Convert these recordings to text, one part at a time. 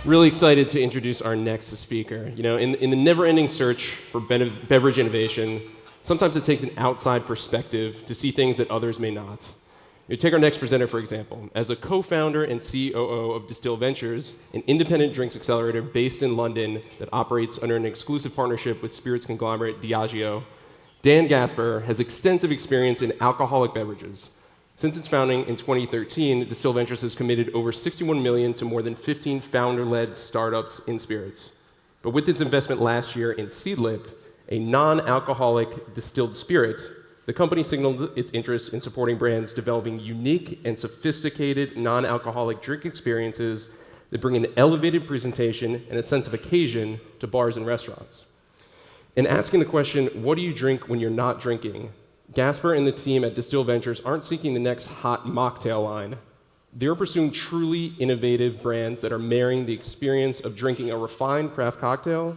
Really excited to introduce our next speaker. You know, in the never-ending search for beverage innovation, sometimes it takes an outside perspective to see things that others may not. You take our next presenter, for example. As a co-founder and COO of Distill Ventures, an independent drinks accelerator based in London that operates under an exclusive partnership with spirits conglomerate Diageo, Dan Gasper has extensive experience in alcoholic beverages. Since its founding in 2013, Distill Ventures has committed over $61 million to more than 15 founder-led startups in spirits. But with its investment last year in Seedlip, a non-alcoholic distilled spirit, the company signaled its interest in supporting brands developing unique and sophisticated non-alcoholic drink experiences that bring an elevated presentation and a sense of occasion to bars and restaurants. In asking the question, what do you drink when you're not drinking? Gasper and the team at Distill Ventures aren't seeking the next hot mocktail line. They're pursuing truly innovative brands that are marrying the experience of drinking a refined craft cocktail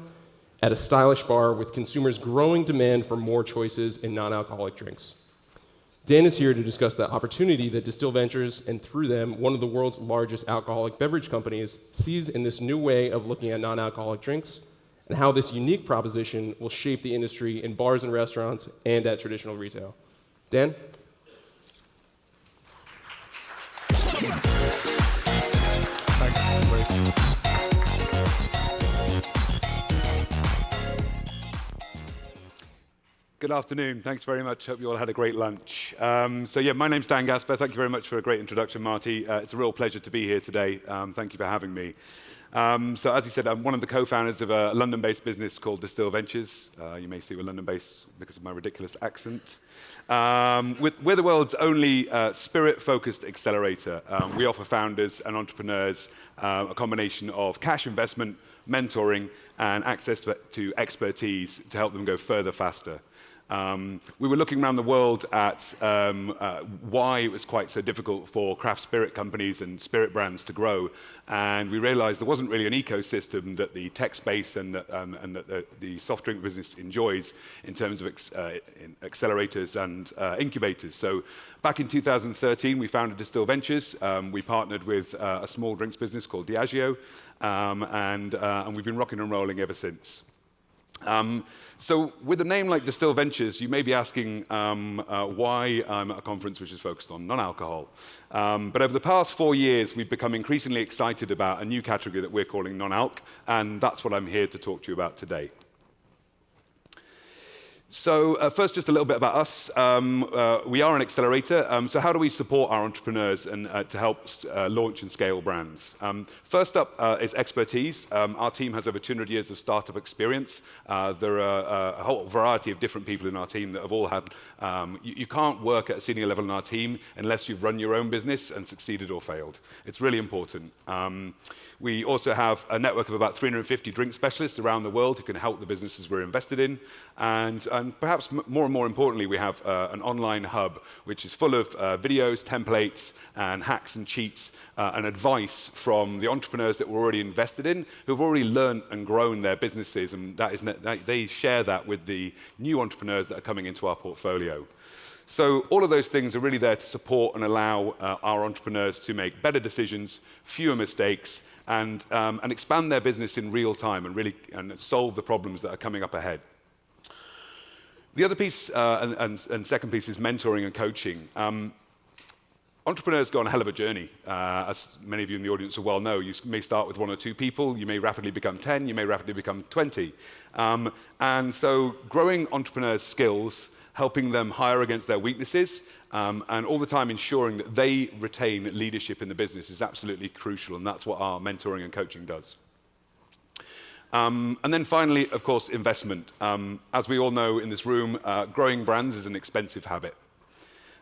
at a stylish bar with consumers' growing demand for more choices in non-alcoholic drinks. Dan is here to discuss the opportunity that Distill Ventures, and through them, one of the world's largest alcoholic beverage companies, sees in this new way of looking at non-alcoholic drinks, and how this unique proposition will shape the industry in bars and restaurants and at traditional retail. Dan? Thanks, Rich. Good afternoon. Thanks very much. Hope you all had a great lunch. My name's Dan Gasper. Thank you very much for a great introduction, Marty. It's a real pleasure to be here today. Thank you for having me. As you said, I'm one of the co-founders of a London-based business called Distill Ventures. You may see we're London-based because of my ridiculous accent. We're the world's only spirit-focused accelerator. We offer founders and entrepreneurs a combination of cash investment, mentoring, and access to expertise to help them go further, faster. We were looking around the world at why it was quite so difficult for craft spirit companies and spirit brands to grow, and we realized there wasn't really an ecosystem that the tech space and that the soft drink business enjoys in terms of accelerators and incubators. So back in 2013, we founded Distill Ventures. We partnered with a small drinks business called Diageo, and we've been rocking and rolling ever since. So with a name like Distill Ventures, you may be asking why I'm at a conference which is focused on non-alcohol. But over the past 4 years, we've become increasingly excited about a new category that we're calling non-alc, and that's what I'm here to talk to you about today. So first, just a little bit about us. We are an accelerator. So how do we support our entrepreneurs and to help launch and scale brands? First up is expertise. Our team has over 200 years of startup experience. There are a whole variety of different people in our team that have all had. You can't work at a senior level in our team unless you've run your own business and succeeded or failed. It's really important. We also have a network of about 350 drink specialists around the world who can help the businesses we're invested in. And perhaps more and more importantly, we have an online hub which is full of videos, templates, and hacks and cheats and advice from the entrepreneurs that we're already invested in, who've already learned and grown their businesses, and they share that with the new entrepreneurs that are coming into our portfolio. So all of those things are really there to support and allow our entrepreneurs to make better decisions, fewer mistakes, and expand their business in real time and solve the problems that are coming up ahead. The other piece and second piece is mentoring and coaching. Entrepreneurs go on a hell of a journey. As many of you in the audience will well know, you may start with 1 or 2 people, you may rapidly become 10, you may rapidly become 20. And so growing entrepreneurs' skills, helping them hire against their weaknesses, and all the time ensuring that they retain leadership in the business is absolutely crucial, and that's what our mentoring and coaching does. And then finally, of course, investment. As we all know in this room, growing brands is an expensive habit.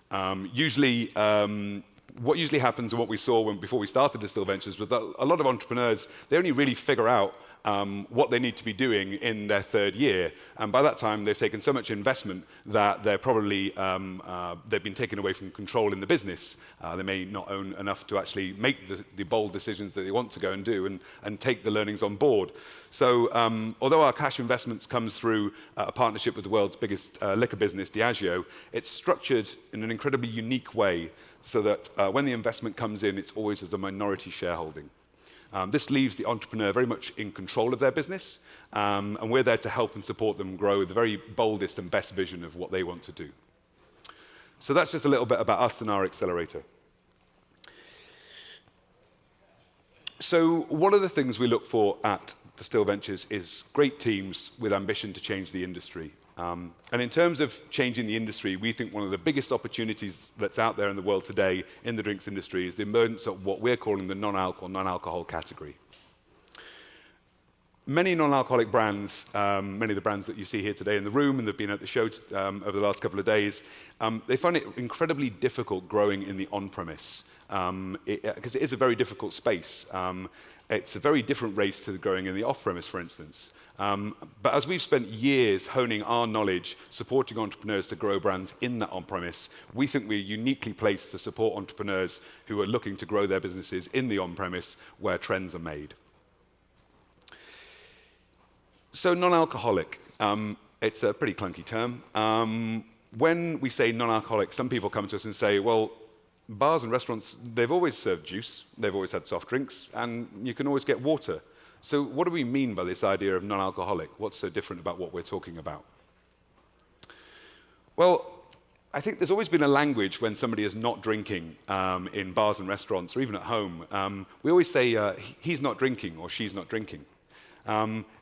What usually happens and what we saw before we started Distill Ventures was that a lot of entrepreneurs, they only really figure out what they need to be doing in their 3rd year. And by that time, they've taken so much investment that they're probably, they've been taken away from control in the business. They may not own enough to actually make the bold decisions that they want to go and do and take the learnings on board. So although our cash investments comes through a partnership with the world's biggest liquor business, Diageo, it's structured in an incredibly unique way so that when the investment comes in, it's always as a minority shareholding. This leaves the entrepreneur very much in control of their business, and we're there to help and support them grow the very boldest and best vision of what they want to do. So that's just a little bit about us and our accelerator. So one of the things we look for at Distill Ventures is great teams with ambition to change the industry. And in terms of changing the industry, we think one of the biggest opportunities that's out there in the world today in the drinks industry is the emergence of what we're calling the non-alcohol category. Many non-alcoholic brands, many of the brands that you see here today in the room and that have been at the show over the last couple of days, they find it incredibly difficult growing in the on-premise, because it is a very difficult space. It's a very different race to growing in the off-premise, for instance. But as we've spent years honing our knowledge, supporting entrepreneurs to grow brands in that on-premise, we think we're uniquely placed to support entrepreneurs who are looking to grow their businesses in the on-premise where trends are made. So non-alcoholic, it's a pretty clunky term. When we say non-alcoholic, some people come to us and say, well, bars and restaurants, they've always served juice, they've always had soft drinks, and you can always get water. So what do we mean by this idea of non-alcoholic? What's so different about what we're talking about? Well, I think there's always been a language when somebody is not drinking in bars and restaurants or even at home. We always say, he's not drinking or she's not drinking.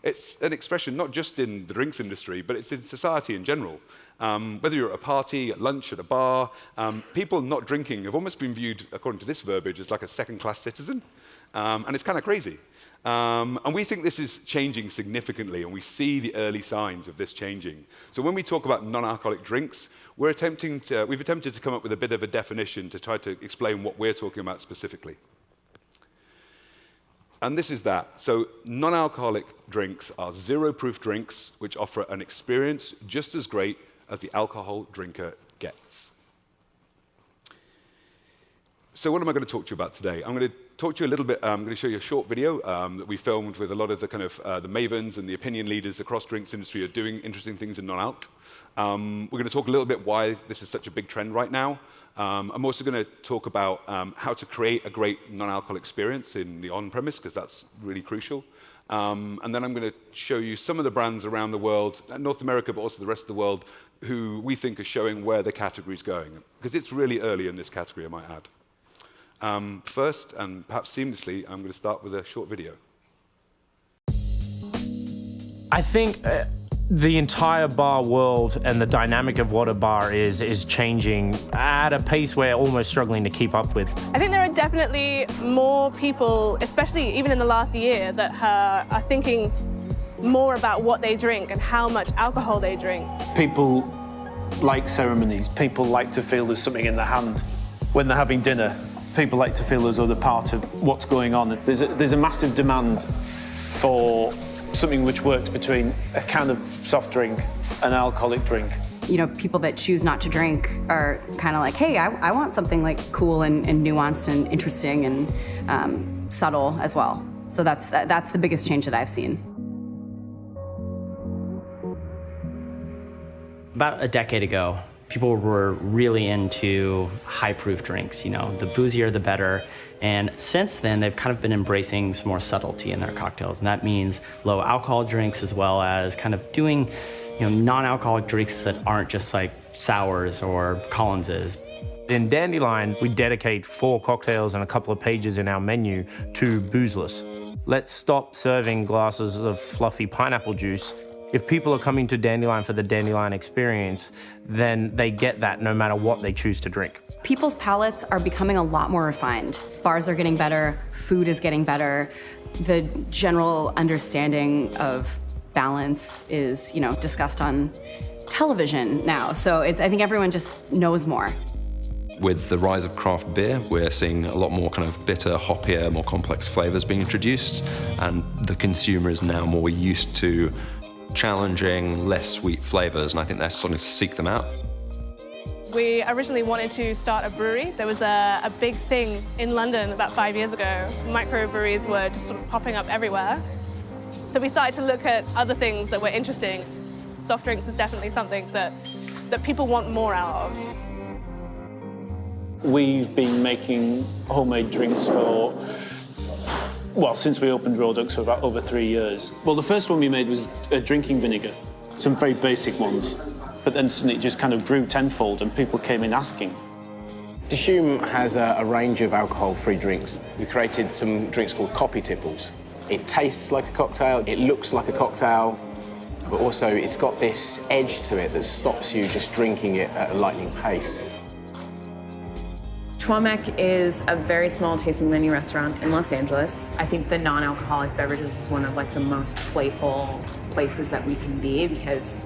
It's an expression not just in the drinks industry, but it's in society in general. Whether you're at a party, at lunch, at a bar, people not drinking have almost been viewed, according to this verbiage, as like a second-class citizen. And it's kind of crazy. And we think this is changing significantly, and we see the early signs of this changing. So when we talk about non-alcoholic drinks, we've attempted to come up with a bit of a definition to try to explain what we're talking about specifically. And this is that. So non-alcoholic drinks are zero-proof drinks which offer an experience just as great as the alcohol drinker gets. So what am I going to talk to you about today? I'm going to talk to you a little bit, I'm going to show you a short video that we filmed with a lot of the kind of the mavens and the opinion leaders across drinks industry are doing interesting things in non-alc. We're going to talk a little bit why this is such a big trend right now. I'm also going to talk about how to create a great non-alcohol experience in the on-premise, because that's really crucial. And then I'm going to show you some of the brands around the world, North America, but also the rest of the world, who we think are showing where the category is going. Because it's really early in this category, I might add. First, and perhaps seamlessly, I'm going to start with a short video. I think the entire bar world and the dynamic of what a bar is changing at a pace we're almost struggling to keep up with. I think there are definitely more people, especially even in the last year, that are thinking more about what they drink and how much alcohol they drink. People like ceremonies. People like to feel there's something in their hand when they're having dinner. People like to feel as though they're part of what's going on. There's a massive demand for something which works between a can of soft drink and an alcoholic drink. You know, people that choose not to drink are kind of like, hey, I want something like cool and nuanced and interesting and subtle as well. So that's the biggest change that I've seen. About a decade ago, people were really into high-proof drinks, you know, the boozier the better. And since then, they've kind of been embracing some more subtlety in their cocktails. And that means low alcohol drinks, as well as kind of doing, you know, non-alcoholic drinks that aren't just like sours or Collinses. In Dandelion, we dedicate 4 cocktails and a couple of pages in our menu to boozeless. Let's stop serving glasses of fluffy pineapple juice. If people are coming to Dandelion for the Dandelion experience, then they get that no matter what they choose to drink. People's palates are becoming a lot more refined. Bars are getting better, food is getting better. The general understanding of balance is, you know, discussed on television now. So I think everyone just knows more. With the rise of craft beer, we're seeing a lot more kind of bitter, hoppier, more complex flavors being introduced, and the consumer is now more used to challenging, less sweet flavors, and I think they're starting to seek them out. We originally wanted to start a brewery. There was a big thing in London about 5 years ago. Microbreweries were just sort of popping up everywhere. So we started to look at other things that were interesting. Soft drinks is definitely something that people want more out of. We've been making homemade drinks for Well, since we opened Rodux for about over 3 years. Well, the first one we made was a drinking vinegar, some very basic ones, but then suddenly it just kind of grew tenfold and people came in asking. Dishume has a range of alcohol-free drinks. We created some drinks called coffee tipples. It tastes like a cocktail, it looks like a cocktail, but also it's got this edge to it that stops you just drinking it at a lightning pace. Chwamek is a very small tasting menu restaurant in Los Angeles. I think the non-alcoholic beverages is one of the most playful places that we can be because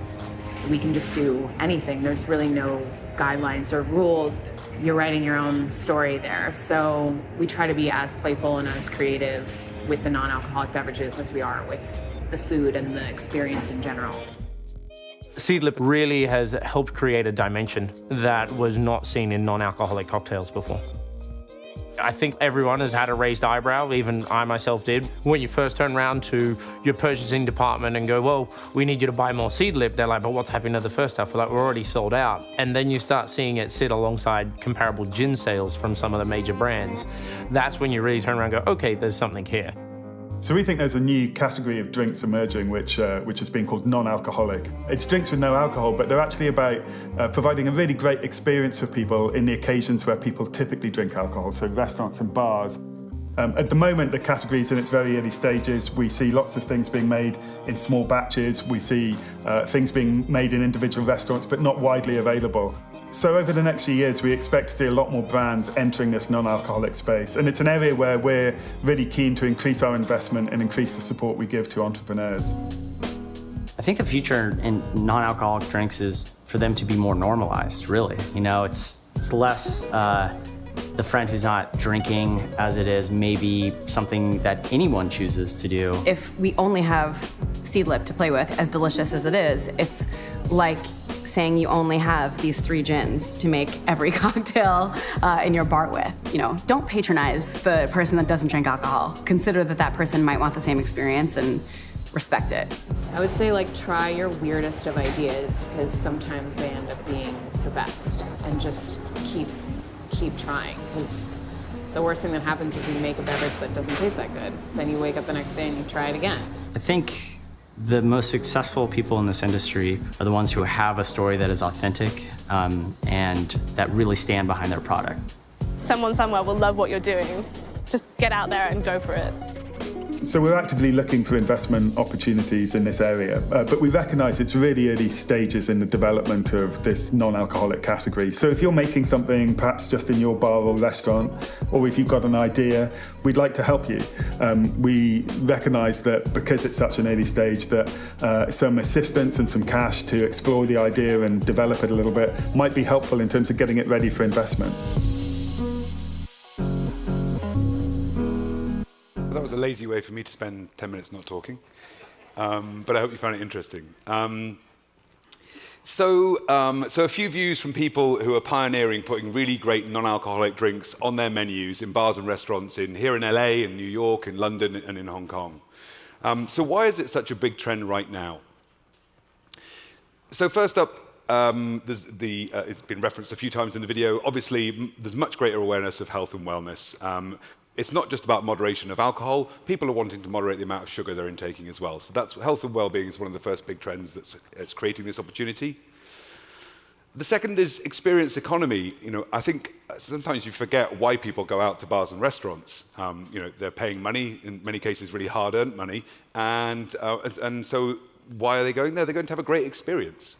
we can just do anything. There's really no guidelines or rules. You're writing your own story there. So we try to be as playful and as creative with the non-alcoholic beverages as we are with the food and the experience in general. Seedlip really has helped create a dimension that was not seen in non-alcoholic cocktails before. I think everyone has had a raised eyebrow, even I myself did. When you first turn around to your purchasing department and go, well, we need you to buy more Seedlip, they're like, but what's happening to the first stuff? We're like, we're already sold out. And then you start seeing it sit alongside comparable gin sales from some of the major brands. That's when you really turn around and go, okay, there's something here. So we think there's a new category of drinks emerging which has been called non-alcoholic. It's drinks with no alcohol, but they're actually about providing a really great experience for people in the occasions where people typically drink alcohol, so restaurants and bars. At the moment, the category is in its very early stages. We see lots of things being made in small batches. We see things being made in individual restaurants, but not widely available. So over the next few years, we expect to see a lot more brands entering this non-alcoholic space. And it's an area where we're really keen to increase our investment and increase the support we give to entrepreneurs. I think the future in non-alcoholic drinks is for them to be more normalized, really. You know, it's less the friend who's not drinking as it is maybe something that anyone chooses to do. If we only have Seedlip to play with, as delicious as it is, it's like saying you only have these 3 gins to make every cocktail in your bar with. You know, don't patronize the person that doesn't drink alcohol. Consider that that person might want the same experience and respect it. I would say try your weirdest of ideas because sometimes they end up being the best, and just keep trying because the worst thing that happens is you make a beverage that doesn't taste that good. Then you wake up the next day and you try it again. I think the most successful people in this industry are the ones who have a story that is authentic and that really stand behind their product. Someone somewhere will love what you're doing. Just get out there and go for it. So we're actively looking for investment opportunities in this area, but we recognise it's really early stages in the development of this non-alcoholic category. So if you're making something perhaps just in your bar or restaurant, or if you've got an idea, we'd like to help you. We recognise that because it's such an early stage that some assistance and some cash to explore the idea and develop it a little bit might be helpful in terms of getting it ready for investment. That was a lazy way for me to spend 10 minutes not talking, but I hope you found it interesting. So a few views from people who are pioneering putting really great non-alcoholic drinks on their menus in bars and restaurants here in LA, in New York, in London, and in Hong Kong. So why is it such a big trend right now? So first up, it's been referenced a few times in the video. Obviously, there's much greater awareness of health and wellness. It's not just about moderation of alcohol. People are wanting to moderate the amount of sugar they're intaking as well. So that's health and well-being is one of the first big trends that's creating this opportunity. The second is experience economy. You know, I think sometimes you forget why people go out to bars and restaurants. You know, they're paying money, in many cases really hard-earned money, and so why are they going there? They're going to have a great experience.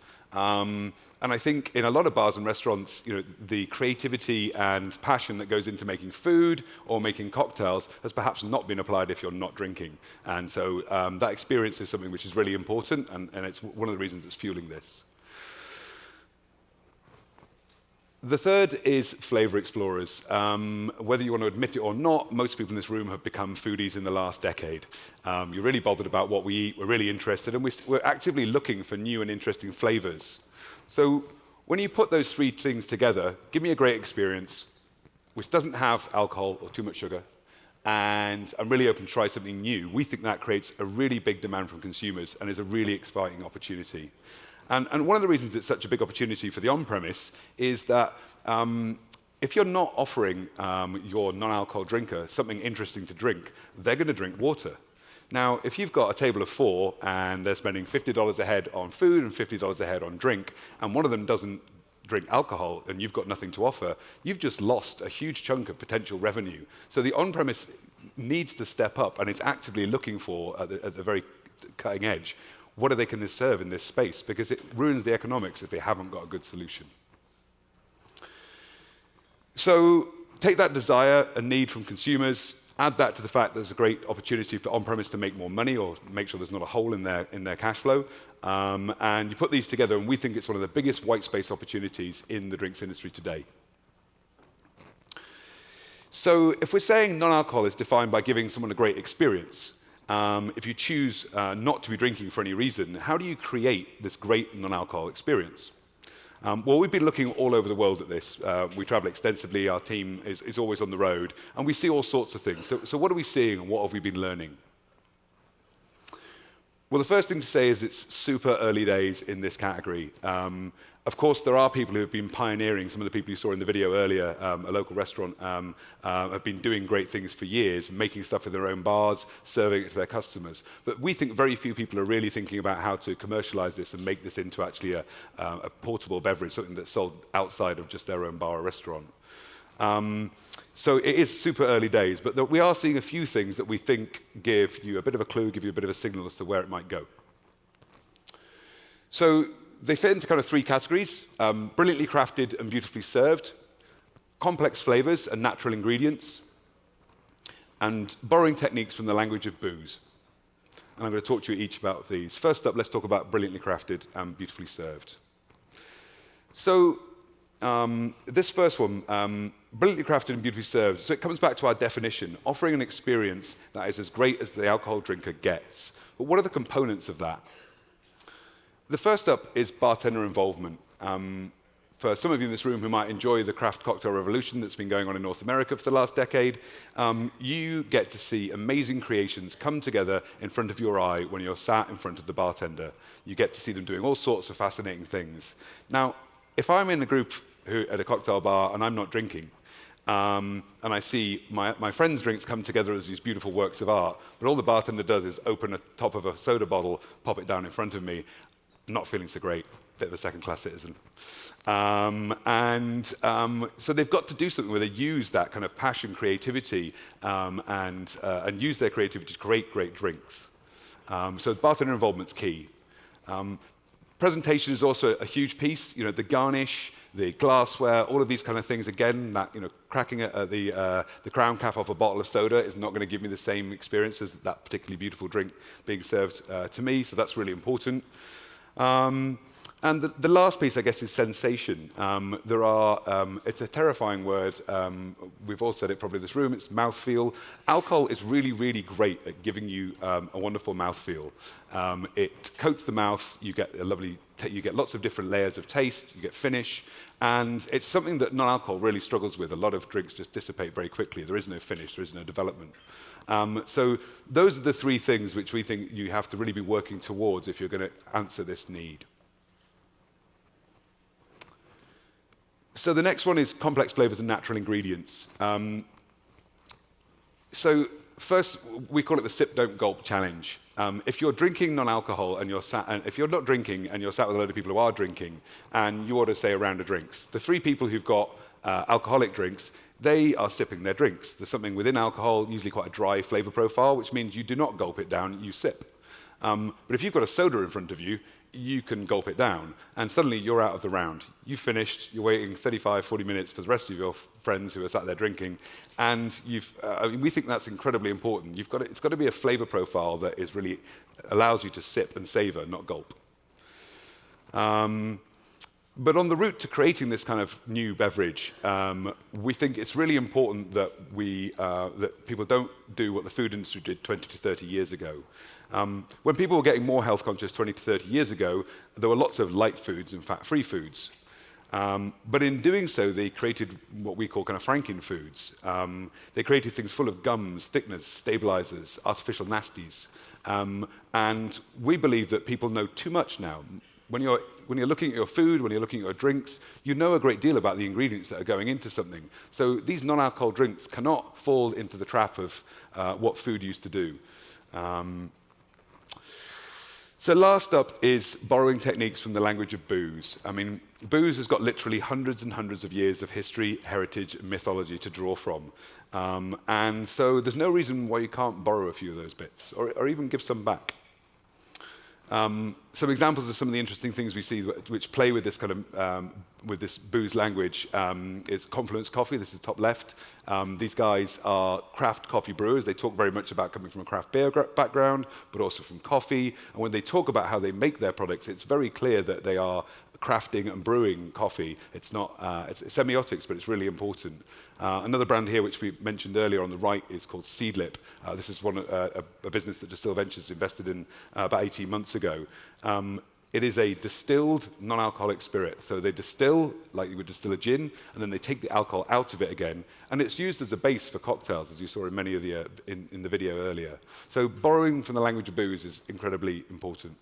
And I think in a lot of bars and restaurants, you know, the creativity and passion that goes into making food or making cocktails has perhaps not been applied if you're not drinking. And so that experience is something which is really important, and it's one of the reasons it's fueling this. The third is flavor explorers. Whether you want to admit it or not, most people in this room have become foodies in the last decade. You're really bothered about what we eat, we're really interested, and we're actively looking for new and interesting flavors. So when you put those 3 things together, give me a great experience, which doesn't have alcohol or too much sugar, and I'm really open to try something new. We think that creates a really big demand from consumers and is a really exciting opportunity. And one of the reasons it's such a big opportunity for the on-premise is that If you're not offering your non-alcohol drinker something interesting to drink, they're going to drink water. Now, if you've got a table of 4 and they're spending $50 a head on food and $50 a head on drink, and one of them doesn't drink alcohol and you've got nothing to offer, you've just lost a huge chunk of potential revenue. So the on-premise needs to step up and is actively looking for, at the very cutting edge, what are they going to serve in this space? Because it ruins the economics if they haven't got a good solution. So take that desire and need from consumers, add that to the fact that there's a great opportunity for on-premise to make more money or make sure there's not a hole in their cash flow. And you put these together, and we think it's one of the biggest white space opportunities in the drinks industry today. So if we're saying non-alcohol is defined by giving someone a great experience, if you choose not to be drinking for any reason, how do you create this great non-alcohol experience? Well, we've been looking all over the world at this. We travel extensively. Our team is always on the road, and we see all sorts of things. So what are we seeing, and what have we been learning? Well, the first thing to say is it's super early days in this category. Of course, there are people who have been pioneering. Some of the people you saw in the video earlier, a local restaurant, have been doing great things for years, making stuff in their own bars, serving it to their customers. But we think very few people are really thinking about how to commercialize this and make this into actually a portable beverage, something that's sold outside of just their own bar or restaurant. So it is super early days, but we are seeing a few things that we think give you a bit of a clue, give you a bit of a signal as to where it might go. So they fit into kind of 3 categories: brilliantly crafted and beautifully served, complex flavors and natural ingredients, and borrowing techniques from the language of booze. And I'm going to talk to you each about these. First up, let's talk about brilliantly crafted and beautifully served. So this first one, brilliantly crafted and beautifully served. So it comes back to our definition, offering an experience that is as great as the alcohol drinker gets. But what are the components of that? The first up is bartender involvement. For some of you in this room who might enjoy the craft cocktail revolution that's been going on in North America for the last decade, you get to see amazing creations come together in front of your eye when you're sat in front of the bartender. You get to see them doing all sorts of fascinating things. Now, if I'm in a group at a cocktail bar and I'm not drinking, and I see my friends' drinks come together as these beautiful works of art, but all the bartender does is open the top of a soda bottle, pop it down in front of me, not feeling so great, bit of a second-class citizen. So they've got to do something where they use that kind of passion, creativity, and use their creativity to create great drinks. So bartender involvement's key. Presentation is also a huge piece. You know, the garnish, the glassware, all of these kind of things. Again, that, you know, cracking the crown cap off a bottle of soda is not going to give me the same experience as that particularly beautiful drink being served to me. So that's really important. And the last piece, I guess, is sensation. It's a terrifying word. We've all said it probably in this room. It's mouthfeel. Alcohol is really, really great at giving you a wonderful mouthfeel. It coats the mouth. You get you get lots of different layers of taste. You get finish. And it's something that non-alcohol really struggles with. A lot of drinks just dissipate very quickly. There is no finish. There is no development. So those are the 3 things which we think you have to really be working towards if you're going to answer this need. So the next one is complex flavors and natural ingredients. So first, we call it the sip, don't gulp challenge. If you're drinking non-alcohol and if you're not drinking and you're sat with a load of people who are drinking and you order, say, a round of drinks, the 3 people who've got alcoholic drinks, they are sipping their drinks. There's something within alcohol, usually quite a dry flavor profile, which means you do not gulp it down, you sip. But if you've got a soda in front of you, you can gulp it down, and suddenly you're out of the round. You've finished, you're waiting 35, 40 minutes for the rest of your friends who are sat there drinking, and we think that's incredibly important. It's got to be a flavor profile that is really allows you to sip and savor, not gulp. But on the route to creating this kind of new beverage, we think it's really important that that people don't do what the food industry did 20 to 30 years ago. When people were getting more health conscious 20 to 30 years ago, there were lots of light foods and fat-free foods. But in doing so, they created what we call kind of Franken foods. They created things full of gums, thickeners, stabilizers, artificial nasties. And we believe that people know too much now. when you're looking at your food, when you're looking at your drinks, you know a great deal about the ingredients that are going into something. So these non-alcohol drinks cannot fall into the trap of what food used to do. So last up is borrowing techniques from the language of booze. I mean, booze has got literally hundreds and hundreds of years of history, heritage, and mythology to draw from. And so there's no reason why you can't borrow a few of those bits, or even give some back. Some examples of some of the interesting things we see which play with this kind of with this booze language is Confluence Coffee. This is top left. These guys are craft coffee brewers. They talk very much about coming from a craft beer background, but also from coffee. And when they talk about how they make their products, it's very clear that they are crafting and brewing coffee. It's not it's semiotics, but it's really important. Another brand here, which we mentioned earlier on the right, is called Seedlip. This is a business that Distill Ventures invested in about 18 months ago. It is a distilled non-alcoholic spirit. So they distill, like you would distill a gin, and then they take the alcohol out of it again. And it's used as a base for cocktails, as you saw in many of the in the video earlier. So borrowing from the language of booze is incredibly important.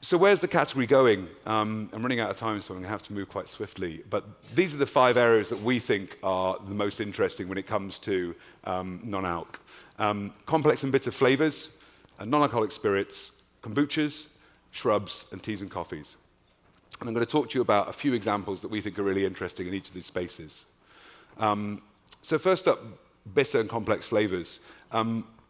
So where's the category going? I'm running out of time, so I'm going to have to move quite swiftly. But these are the 5 areas that we think are the most interesting when it comes to non-alc. Complex and bitter flavors, non-alcoholic spirits, kombuchas, shrubs, and teas and coffees. And I'm going to talk to you about a few examples that we think are really interesting in each of these spaces. So first up, bitter and complex flavors.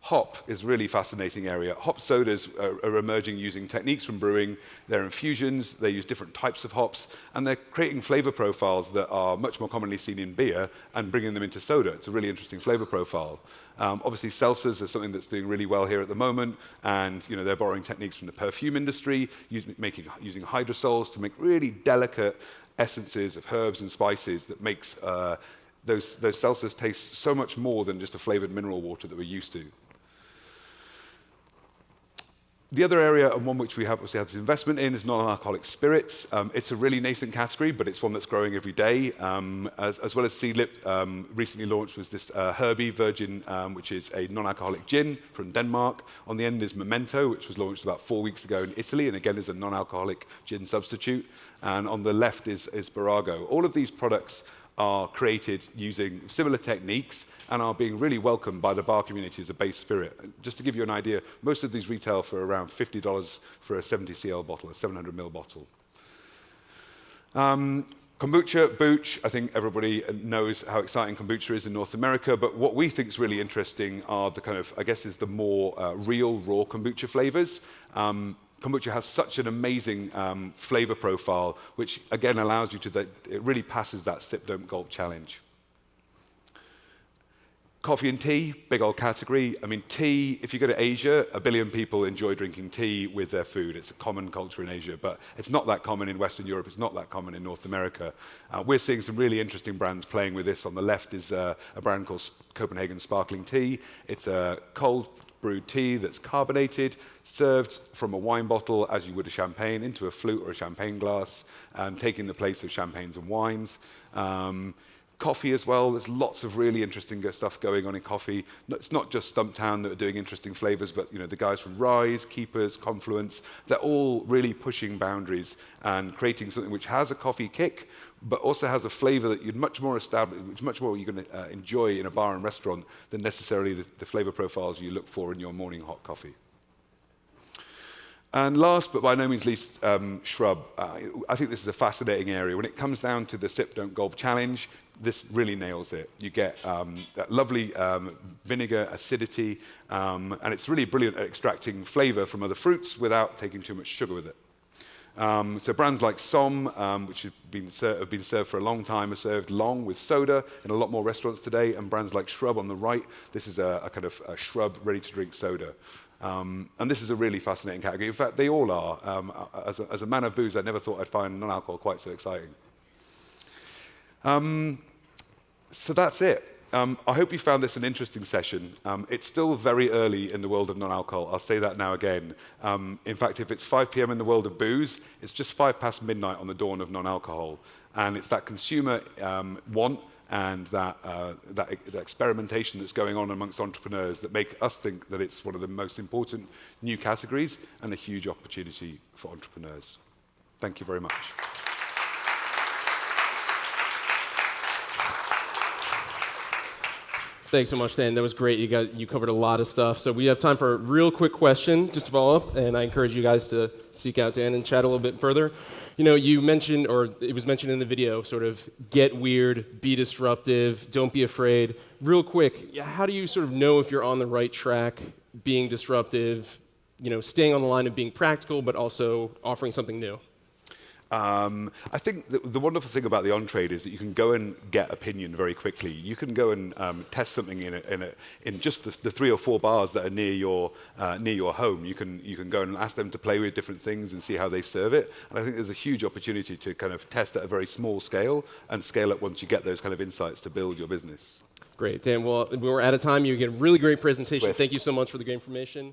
Hop is a really fascinating area. Hop sodas are emerging using techniques from brewing. They're infusions, they use different types of hops, and they're creating flavor profiles that are much more commonly seen in beer and bringing them into soda. It's a really interesting flavor profile. Obviously, seltzers are something that's doing really well here at the moment, and they're borrowing techniques from the perfume industry, using hydrosols to make really delicate essences of herbs and spices that makes those seltzers taste so much more than just a flavored mineral water that we're used to. The other area, and one which we obviously have this investment in, is non-alcoholic spirits. It's a really nascent category, but it's one that's growing every day. As well as Seedlip, recently launched was this Herbie Virgin, which is a non-alcoholic gin from Denmark. On the end is Memento, which was launched about 4 weeks ago in Italy, and again is a non-alcoholic gin substitute. And on the left is Barago. All of these products are created using similar techniques and are being really welcomed by the bar community as a base spirit. Just to give you an idea, most of these retail for around $50 for a 70 cl bottle, a 700 ml bottle. Kombucha, booch, I think everybody knows how exciting kombucha is in North America, but what we think is really interesting are the kind of, I guess, is the more real, raw kombucha flavors. Kombucha has such an amazing flavor profile, which again allows you to, it really passes that sip, don't gulp challenge. Coffee and tea, big old category. I mean, tea, if you go to Asia, 1 billion people enjoy drinking tea with their food. It's a common culture in Asia, but it's not that common in Western Europe. It's not that common in North America. We're seeing some really interesting brands playing with this. On the left is a brand called Copenhagen Sparkling Tea. It's a cold brewed tea that's carbonated, served from a wine bottle as you would a champagne into a flute or a champagne glass, taking the place of champagnes and wines. Coffee as well, there's lots of really interesting stuff going on in coffee. It's not just Stumptown that are doing interesting flavors, but the guys from Rise, Keepers, Confluence, they're all really pushing boundaries and creating something which has a coffee kick, but also has a flavor that you'd much more you're going to enjoy in a bar and restaurant than necessarily the flavor profiles you look for in your morning hot coffee. And last, but by no means least, shrub. I think this is a fascinating area. When it comes down to the sip, don't gulp challenge, this really nails it. You get that lovely vinegar acidity, and it's really brilliant at extracting flavor from other fruits without taking too much sugar with it. So brands like Somm, which have been served for a long time, are served long with soda in a lot more restaurants today, and brands like Shrub on the right, this is a kind of a shrub ready-to-drink soda. And this is a really fascinating category. In fact, they all are. As a man of booze, I never thought I'd find non-alcohol quite so exciting. So that's it. I hope you found this an interesting session. It's still very early in the world of non-alcohol. I'll say that now again. In fact, if it's 5 p.m. in the world of booze, it's just 5 past midnight on the dawn of non-alcohol. And it's that consumer want and that experimentation that's going on amongst entrepreneurs that make us think that it's one of the most important new categories and a huge opportunity for entrepreneurs. Thank you very much. Thanks so much, Dan. That was great. You covered a lot of stuff. So we have time for a real quick question, just to follow up, and I encourage you guys to seek out Dan and chat a little bit further. You know, you mentioned, or it was mentioned in the video, sort of get weird, be disruptive, don't be afraid. Real quick, how do you sort of know if you're on the right track, being disruptive, you know, staying on the line of being practical, but also offering something new? I think the wonderful thing about the on-trade is that you can go and get opinion very quickly. You can go and test something in just the 3 or 4 bars that are near your home. You can go and ask them to play with different things and see how they serve it. And I think there's a huge opportunity to kind of test at a very small scale and scale up once you get those kind of insights to build your business. Great, Dan. Well, we're out of time. You get a really great presentation. Swift. Thank you so much for the great information.